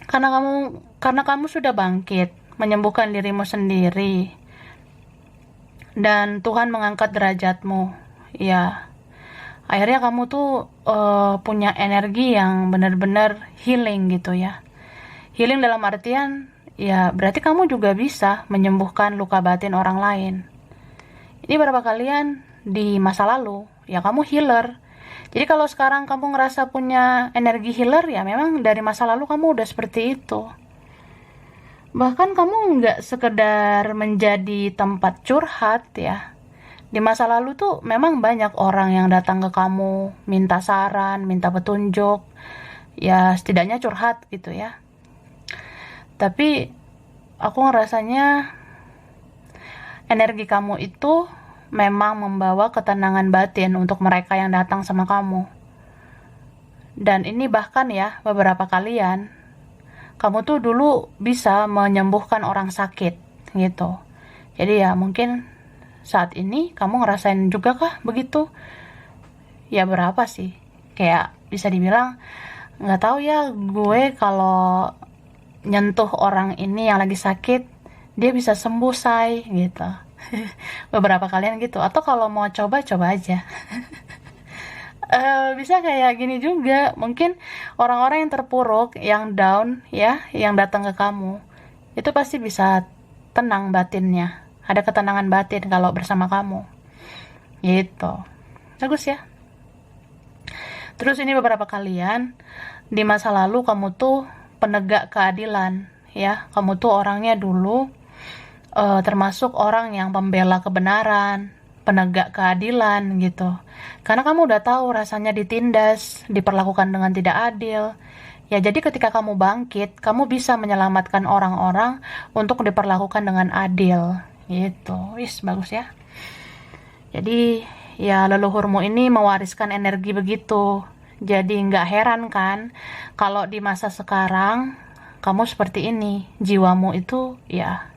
karena kamu sudah bangkit, menyembuhkan dirimu sendiri, dan Tuhan mengangkat derajatmu, ya. Akhirnya kamu tuh punya energi yang benar-benar healing gitu ya. Healing dalam artian ya berarti kamu juga bisa menyembuhkan luka batin orang lain. Ini berapa kalian di masa lalu ya kamu healer. Jadi kalau sekarang kamu ngerasa punya energi healer ya memang dari masa lalu kamu udah seperti itu. Bahkan kamu nggak sekedar menjadi tempat curhat ya. Di masa lalu tuh memang banyak orang yang datang ke kamu, minta saran, minta petunjuk, ya setidaknya curhat gitu ya. Tapi aku ngerasanya energi kamu itu memang membawa ketenangan batin untuk mereka yang datang sama kamu. Dan ini bahkan ya beberapa kalian, kamu tuh dulu bisa menyembuhkan orang sakit gitu. Jadi ya mungkin saat ini kamu ngerasain juga kah begitu? Ya berapa sih? kayak bisa dibilang nggak tahu ya, gue kalau nyentuh orang ini yang lagi sakit dia bisa sembuh say gitu. Beberapa kalian gitu, atau kalau mau coba aja. Bisa kayak gini juga, mungkin orang-orang yang terpuruk, yang down ya, yang datang ke kamu itu pasti bisa tenang batinnya, ada ketenangan batin kalau bersama kamu gitu. Bagus ya. Terus ini beberapa kalian di masa lalu kamu tuh penegak keadilan ya, kamu tuh orangnya dulu termasuk orang yang pembela kebenaran, penegak keadilan gitu. Karena kamu udah tahu rasanya ditindas, diperlakukan dengan tidak adil. Ya jadi ketika kamu bangkit, kamu bisa menyelamatkan orang-orang untuk diperlakukan dengan adil gitu. Wis, bagus ya. Jadi ya leluhurmu ini mewariskan energi begitu. Jadi nggak heran kan kalau di masa sekarang kamu seperti ini. Jiwamu itu ya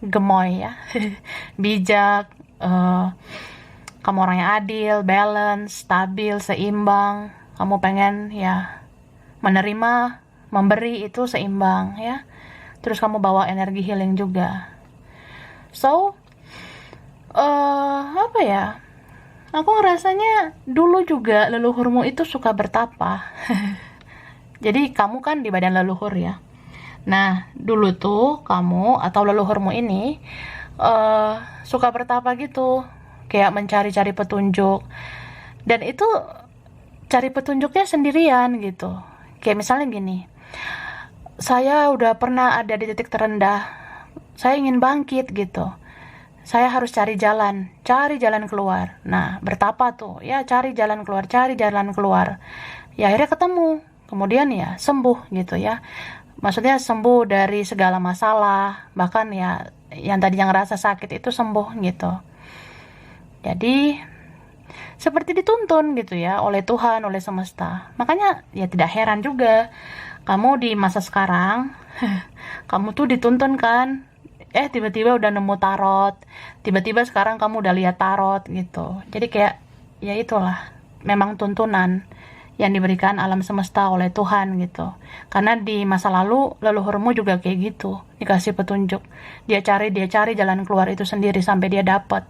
gemoy ya. Bijak, kamu orang yang adil, balance, stabil, seimbang. Kamu pengen ya menerima, memberi itu seimbang ya. Terus kamu bawa energi healing juga. So, apa ya? Aku ngerasanya dulu juga leluhurmu itu suka bertapa. Jadi kamu kan di badan leluhur ya. Nah, dulu tuh kamu atau leluhurmu ini suka bertapa gitu, kayak mencari-cari petunjuk. Dan itu cari petunjuknya sendirian gitu. Kayak misalnya gini, saya udah pernah ada di titik terendah, saya ingin bangkit gitu. Saya harus cari jalan keluar. Nah, bertapa tuh, ya cari jalan keluar. Ya akhirnya ketemu, kemudian ya sembuh gitu ya. Maksudnya sembuh dari segala masalah, bahkan ya yang tadinya ngerasa sakit itu sembuh gitu. Jadi seperti dituntun gitu ya oleh Tuhan, oleh semesta. Makanya ya tidak heran juga kamu di masa sekarang kamu tuh dituntun kan, tiba-tiba udah nemu tarot, tiba-tiba sekarang kamu udah lihat tarot gitu. Jadi kayak ya itulah, memang tuntunan yang diberikan alam semesta oleh Tuhan gitu. Karena di masa lalu leluhurmu juga kayak gitu, dikasih petunjuk, dia cari jalan keluar itu sendiri sampai dia dapat.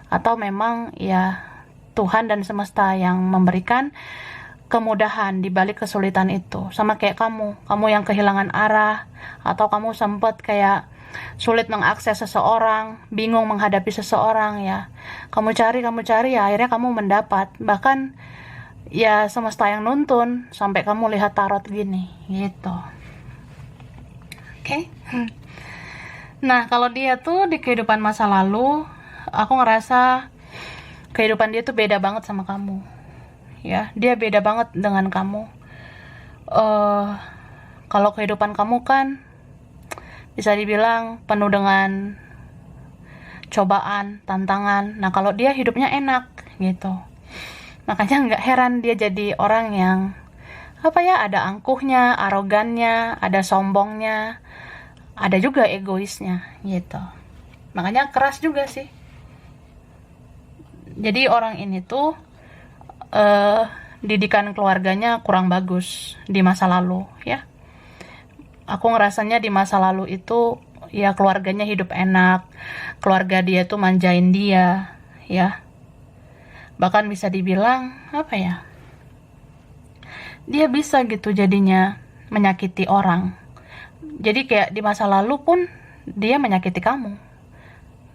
Atau memang ya Tuhan dan semesta yang memberikan kemudahan di balik kesulitan itu. Sama kayak kamu yang kehilangan arah, atau kamu sempat kayak sulit mengakses seseorang, bingung menghadapi seseorang ya. Kamu cari ya akhirnya kamu mendapat. Bahkan ya semesta yang nuntun sampai kamu lihat tarot gini gitu. Oke. Nah, kalau dia tuh di kehidupan masa lalu, aku ngerasa kehidupan dia tuh beda banget sama kamu. Ya, dia beda banget dengan kamu. Kalau kehidupan kamu kan bisa dibilang penuh dengan cobaan, tantangan. Nah, kalau dia hidupnya enak gitu. Makanya nggak heran dia jadi orang yang ada angkuhnya, arogannya, ada sombongnya, ada juga egoisnya gitu. Makanya keras juga sih. Jadi orang ini tuh didikan keluarganya kurang bagus di masa lalu ya. Aku ngerasanya di masa lalu itu ya keluarganya hidup enak, keluarga dia tuh manjain dia ya. Bahkan bisa dibilang dia bisa gitu jadinya menyakiti orang. Jadi kayak di masa lalu pun dia menyakiti kamu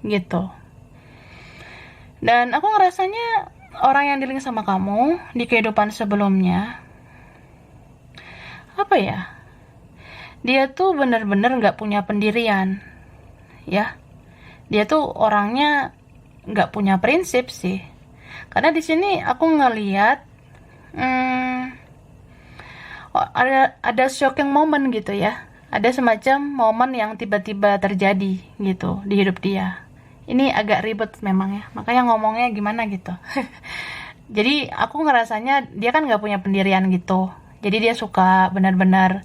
gitu. Dan aku ngerasanya orang yang dealing sama kamu di kehidupan sebelumnya dia tuh bener-bener gak punya pendirian ya. Dia tuh orangnya gak punya prinsip sih. Karena di sini aku ngeliat ada shocking moment gitu ya. Ada semacam momen yang tiba-tiba terjadi gitu di hidup dia. Ini agak ribet memang ya, makanya ngomongnya gimana gitu. Jadi aku ngerasanya dia kan gak punya pendirian gitu. Jadi dia suka benar-benar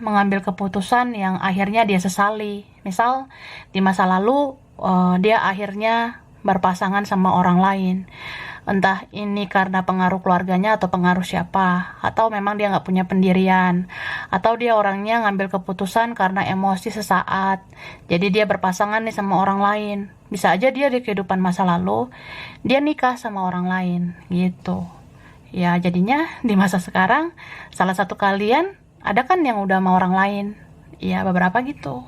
mengambil keputusan yang akhirnya dia sesali. Misal di masa lalu dia akhirnya berpasangan sama orang lain. Entah ini karena pengaruh keluarganya atau pengaruh siapa, atau memang dia nggak punya pendirian, atau dia orangnya ngambil keputusan karena emosi sesaat. Jadi dia berpasangan nih sama orang lain. Bisa aja dia di kehidupan masa lalu, dia nikah sama orang lain, gitu. Ya jadinya di masa sekarang, salah satu kalian ada kan yang udah sama orang lain. Ya beberapa gitu.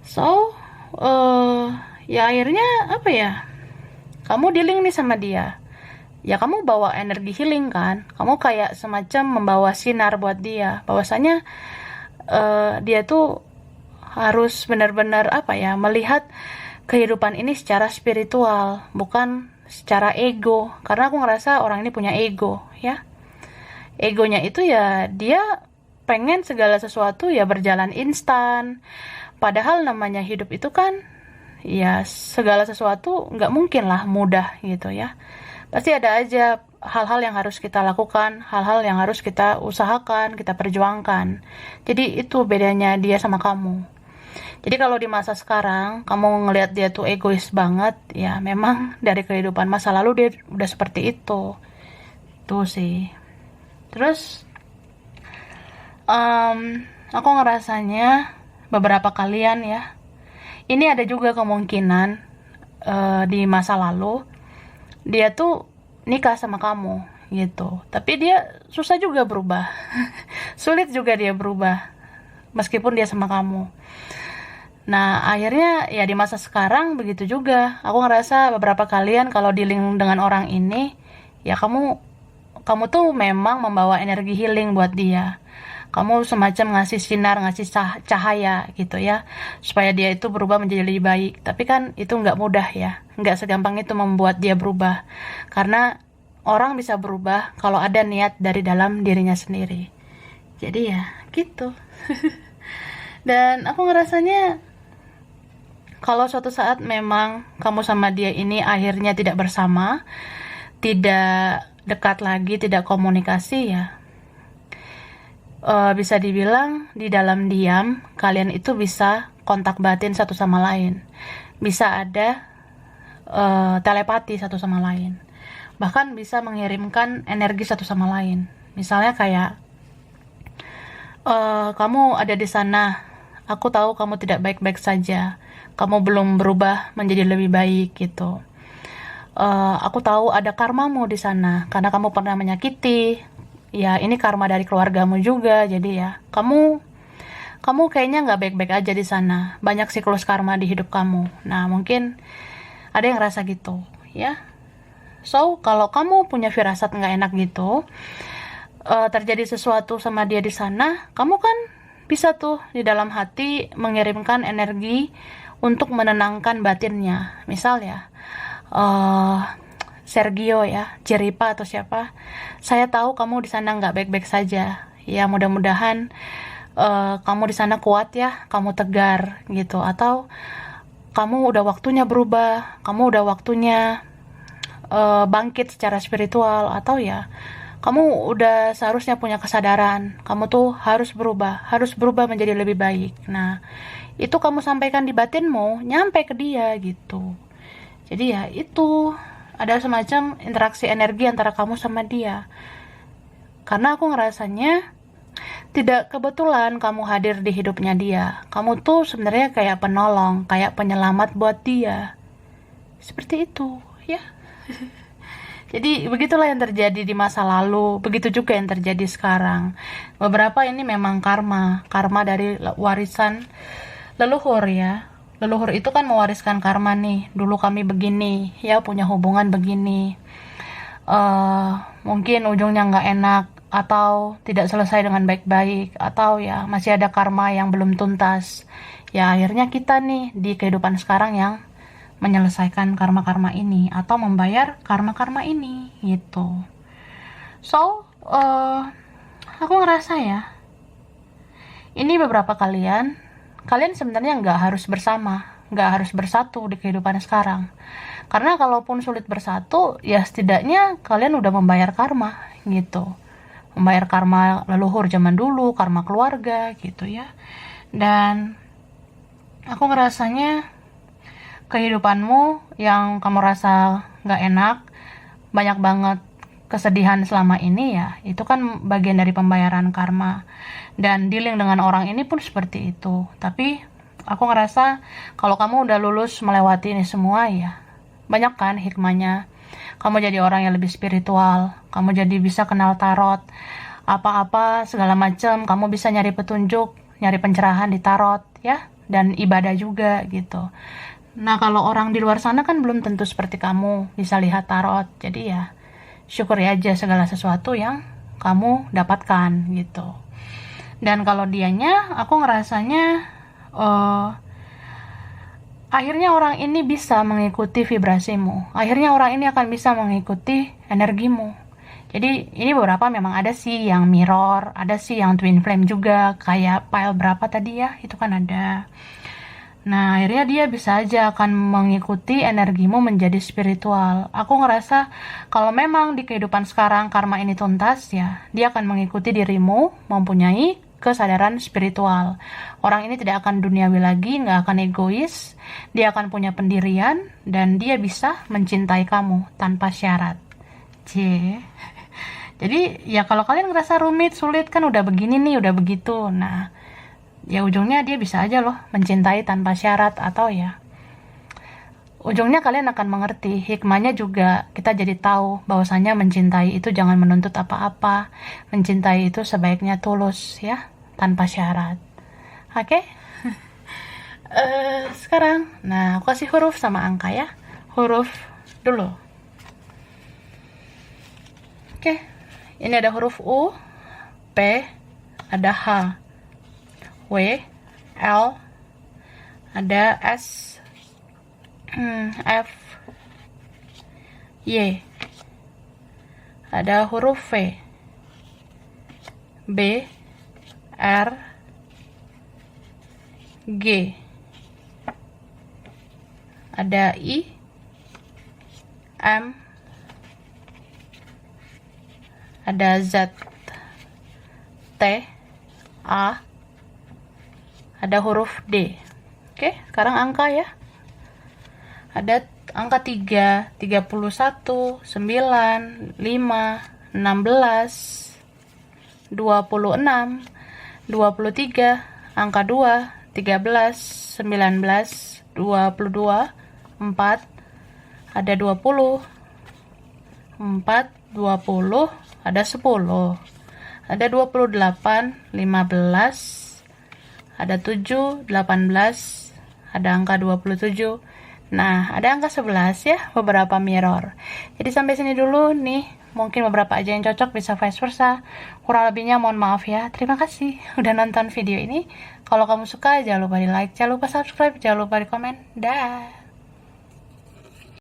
So, ya akhirnya apa ya? Kamu dealing nih sama dia. Ya kamu bawa energi healing kan. Kamu kayak semacam membawa sinar buat dia. Bahwasanya dia tuh harus benar-benar apa ya, melihat kehidupan ini secara spiritual, bukan secara ego. Karena aku ngerasa orang ini punya ego, ya. Egonya itu ya dia pengen segala sesuatu ya berjalan instan. Padahal namanya hidup itu kan ya segala sesuatu nggak mungkin lah mudah gitu ya. Pasti ada aja hal-hal yang harus kita lakukan, hal-hal yang harus kita usahakan, kita perjuangkan. Jadi itu bedanya dia sama kamu. Jadi kalau di masa sekarang kamu ngelihat dia tuh egois banget, ya memang dari kehidupan masa lalu dia udah seperti itu. Tuh sih. Terus aku ngerasanya beberapa kalian ya, ini ada juga kemungkinan di masa lalu dia tuh nikah sama kamu gitu, tapi dia susah juga berubah. Sulit juga dia berubah meskipun dia sama kamu. Nah akhirnya ya di masa sekarang begitu juga. Aku ngerasa beberapa kalian kalau dealing dengan orang ini, ya kamu tuh memang membawa energi healing buat dia. Kamu semacam ngasih sinar, ngasih cahaya gitu ya, supaya dia itu berubah menjadi lebih baik. Tapi kan itu nggak mudah ya, nggak segampang itu membuat dia berubah. Karena orang bisa berubah kalau ada niat dari dalam dirinya sendiri. Jadi ya gitu. Dan aku ngerasanya kalau suatu saat memang kamu sama dia ini akhirnya tidak bersama, tidak dekat lagi, tidak komunikasi ya, bisa dibilang di dalam diam kalian itu bisa kontak batin satu sama lain, bisa ada telepati satu sama lain, bahkan bisa mengirimkan energi satu sama lain. Misalnya kayak kamu ada di sana, aku tahu kamu tidak baik-baik saja, kamu belum berubah menjadi lebih baik gitu. Aku tahu ada karmamu di sana karena kamu pernah menyakiti. Ya ini karma dari keluargamu juga. Jadi ya kamu kayaknya nggak baik-baik aja di sana. Banyak siklus karma di hidup kamu. Nah mungkin ada yang ngerasa gitu ya. So kalau kamu punya firasat nggak enak gitu, terjadi sesuatu sama dia di sana, kamu kan bisa tuh di dalam hati mengirimkan energi untuk menenangkan batinnya. Misal ya, Sergio ya, Jeripa atau siapa, saya tahu kamu di sana nggak baik-baik saja. Ya mudah-mudahan kamu di sana kuat ya, kamu tegar gitu. Atau kamu udah waktunya berubah, kamu udah waktunya bangkit secara spiritual. Atau ya kamu udah seharusnya punya kesadaran, kamu tuh harus berubah menjadi lebih baik. Nah itu kamu sampaikan di batinmu, nyampe ke dia gitu. Jadi ya itu ada semacam interaksi energi antara kamu sama dia. Karena aku ngerasanya tidak kebetulan kamu hadir di hidupnya dia. Kamu tuh sebenarnya kayak penolong, kayak penyelamat buat dia. Seperti itu, ya. Jadi begitulah yang terjadi di masa lalu, begitu juga yang terjadi sekarang. Beberapa ini memang karma dari warisan leluhur ya. Leluhur itu kan mewariskan karma nih. Dulu kami begini, ya punya hubungan begini. Mungkin ujungnya nggak enak, atau tidak selesai dengan baik-baik, atau ya masih ada karma yang belum tuntas. Ya akhirnya kita nih di kehidupan sekarang yang menyelesaikan karma-karma ini, atau membayar karma-karma ini, gitu. So, aku ngerasa ya, ini beberapa kalian sebenarnya nggak harus bersama, nggak harus bersatu di kehidupan sekarang. Karena kalaupun sulit bersatu, ya setidaknya kalian udah membayar karma gitu. Membayar karma leluhur zaman dulu, karma keluarga gitu ya. Dan aku ngerasanya kehidupanmu yang kamu rasa nggak enak, banyak banget kesedihan selama ini, ya itu kan bagian dari pembayaran karma. Dan dealing dengan orang ini pun seperti itu. Tapi aku ngerasa kalau kamu udah lulus melewati ini semua, ya banyak kan hikmahnya. Kamu jadi orang yang lebih spiritual, kamu jadi bisa kenal tarot, apa-apa segala macam, kamu bisa nyari petunjuk, nyari pencerahan di tarot, ya, dan ibadah juga gitu. Nah, kalau orang di luar sana kan belum tentu seperti kamu bisa lihat tarot. Jadi ya syukuri aja segala sesuatu yang kamu dapatkan gitu. Dan kalau dianya, aku ngerasanya akhirnya orang ini bisa mengikuti vibrasimu. Akhirnya orang ini akan bisa mengikuti energimu. Jadi ini beberapa memang ada sih yang mirror, ada sih yang twin flame juga, kayak pile berapa tadi ya, itu kan ada. Nah, akhirnya dia bisa aja akan mengikuti energimu menjadi spiritual. Aku ngerasa kalau memang di kehidupan sekarang karma ini tuntas, ya dia akan mengikuti dirimu mempunyai kesadaran spiritual. Orang ini tidak akan duniawi lagi, nggak akan egois, dia akan punya pendirian, dan dia bisa mencintai kamu tanpa syarat. Jadi ya kalau kalian ngerasa rumit, sulit, kan udah begini nih, udah begitu, nah ya ujungnya dia bisa aja loh mencintai tanpa syarat. Atau ya ujungnya kalian akan mengerti hikmahnya juga. Kita jadi tahu bahwasanya mencintai itu jangan menuntut apa-apa, mencintai itu sebaiknya tulus, ya, tanpa syarat. Oke? Sekarang nah aku kasih huruf sama angka ya. Huruf dulu. Oke, ini ada huruf U, P, ada H, W, L, ada S, F, Y, ada huruf V, B, R, G, ada I, M, ada Z, T, A, ada huruf D. Oke, sekarang angka ya. Ada angka 3, 31, 9, 5, 16, 26, 23, angka 2, 13, 19, 22, 4, ada 20, 4, 20, ada 10, ada 28, 15, ada 7, 18, ada angka 27. Nah, ada angka 11 ya, beberapa mirror. Jadi sampai sini dulu nih. Mungkin beberapa aja yang cocok, bisa vice versa. Kurang lebihnya mohon maaf ya. Terima kasih udah nonton video ini. Kalau kamu suka, jangan lupa di like, jangan lupa subscribe, jangan lupa di komen. Dah.